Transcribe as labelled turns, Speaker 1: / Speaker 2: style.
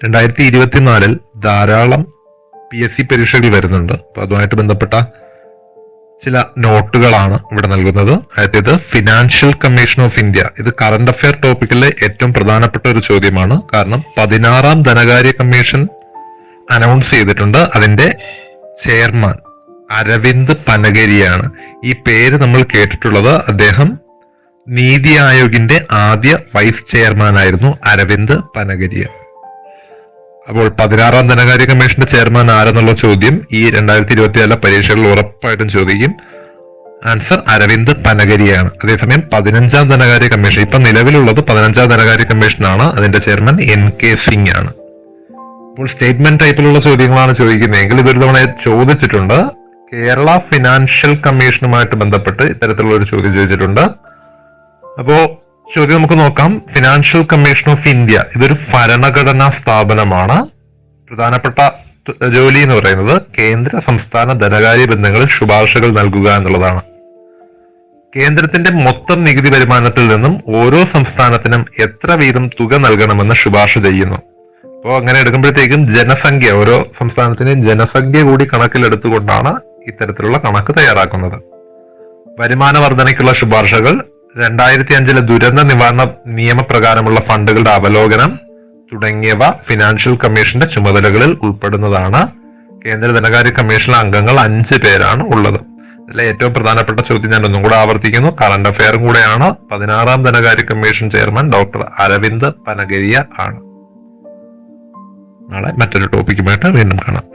Speaker 1: 2024 ധാരാളം PSC പരീക്ഷകൾ വരുന്നുണ്ട്. അപ്പൊ അതുമായിട്ട് ബന്ധപ്പെട്ട ചില നോട്ടുകളാണ് ഇവിടെ നൽകുന്നത്. അതായത് ഫിനാൻഷ്യൽ കമ്മീഷൻ ഓഫ് ഇന്ത്യ, ഇത് കറണ്ട് അഫയർ ടോപ്പിക്കിലെ ഏറ്റവും പ്രധാനപ്പെട്ട ഒരു ചോദ്യമാണ്. കാരണം 16ാം ധനകാര്യ കമ്മീഷൻ അനൗൺസ് ചെയ്തിട്ടുണ്ട്. അതിന്റെ ചെയർമാൻ അരവിന്ദ് പനഗരിയാണ്. ഈ പേര് നമ്മൾ കേട്ടിട്ടുള്ളത്. അദ്ദേഹം നീതി ആയോഗിന്റെ ആദ്യ വൈസ് ചെയർമാൻ ആയിരുന്നു അരവിന്ദ് പനഗരിയ. അപ്പോൾ 16ാം ധനകാര്യ കമ്മീഷന്റെ ചെയർമാൻ ആരെന്നുള്ള ചോദ്യം ഈ 2024 പരീക്ഷകളിൽ ഉറപ്പായിട്ടും ചോദിക്കും. ആൻസർ അരവിന്ദ് പനഗരിയാണ്. അതേസമയം 15ാം ധനകാര്യ കമ്മീഷൻ, ഇപ്പൊ നിലവിലുള്ളത് 15ാം ധനകാര്യ കമ്മീഷനാണ്. അതിന്റെ ചെയർമാൻ NK സിംഗ് ആണ്. അപ്പോൾ സ്റ്റേറ്റ്മെന്റ് ടൈപ്പിലുള്ള ചോദ്യങ്ങളാണ് ചോദിക്കുന്നതെങ്കിൽ ഇതൊരു തവണ ചോദിച്ചിട്ടുണ്ട്. കേരള ഫിനാൻഷ്യൽ കമ്മീഷനുമായിട്ട് ബന്ധപ്പെട്ട് ഇത്തരത്തിലുള്ള ഒരു ചോദ്യം ചോദിച്ചിട്ടുണ്ട്. അപ്പോ ചോദ്യം നമുക്ക് നോക്കാം. ഫിനാൻഷ്യൽ കമ്മീഷൻ ഓഫ് ഇന്ത്യ ഇതൊരു ഭരണഘടനാ സ്ഥാപനമാണ്. പ്രധാനപ്പെട്ട ജോലി എന്ന് പറയുന്നത് കേന്ദ്ര സംസ്ഥാന ധനകാര്യ ബന്ധങ്ങളിൽ ശുപാർശകൾ നൽകുക എന്നുള്ളതാണ്. കേന്ദ്രത്തിന്റെ മൊത്തം നികുതി വരുമാനത്തിൽ നിന്നും ഓരോ സംസ്ഥാനത്തിനും എത്ര വീതം തുക നൽകണമെന്ന് ശുപാർശ ചെയ്യുന്നു. അപ്പോൾ അങ്ങനെ എടുക്കുമ്പോഴത്തേക്കും ജനസംഖ്യ, ഓരോ സംസ്ഥാനത്തിന്റെയും ജനസംഖ്യ കൂടി കണക്കിലെടുത്തുകൊണ്ടാണ് ഇത്തരത്തിലുള്ള കണക്ക് തയ്യാറാക്കുന്നത്. വരുമാന വർധനയ്ക്കുള്ള ശുപാർശകൾ, 2005 ദുരന്ത നിവാരണ നിയമപ്രകാരമുള്ള ഫണ്ടുകളുടെ അവലോകനം തുടങ്ങിയവ ഫിനാൻഷ്യൽ കമ്മീഷന്റെ ചുമതലകളിൽ ഉൾപ്പെടുന്നതാണ്. കേന്ദ്ര ധനകാര്യ കമ്മീഷനിലെ അംഗങ്ങൾ 5 പേരാണ് ഉള്ളത്. ഇതിലെ ഏറ്റവും പ്രധാനപ്പെട്ട ചോദ്യം ഞാൻ ഒന്നും കൂടെ ആവർത്തിക്കുന്നു, കറണ്ട് അഫയറും കൂടെയാണ്. 16ാം ധനകാര്യ commission chairman doctor Arvind Panagariya ആണ്. നാളെ മറ്റൊരു ടോപ്പിക്കുമായിട്ട് വീണ്ടും കാണാം.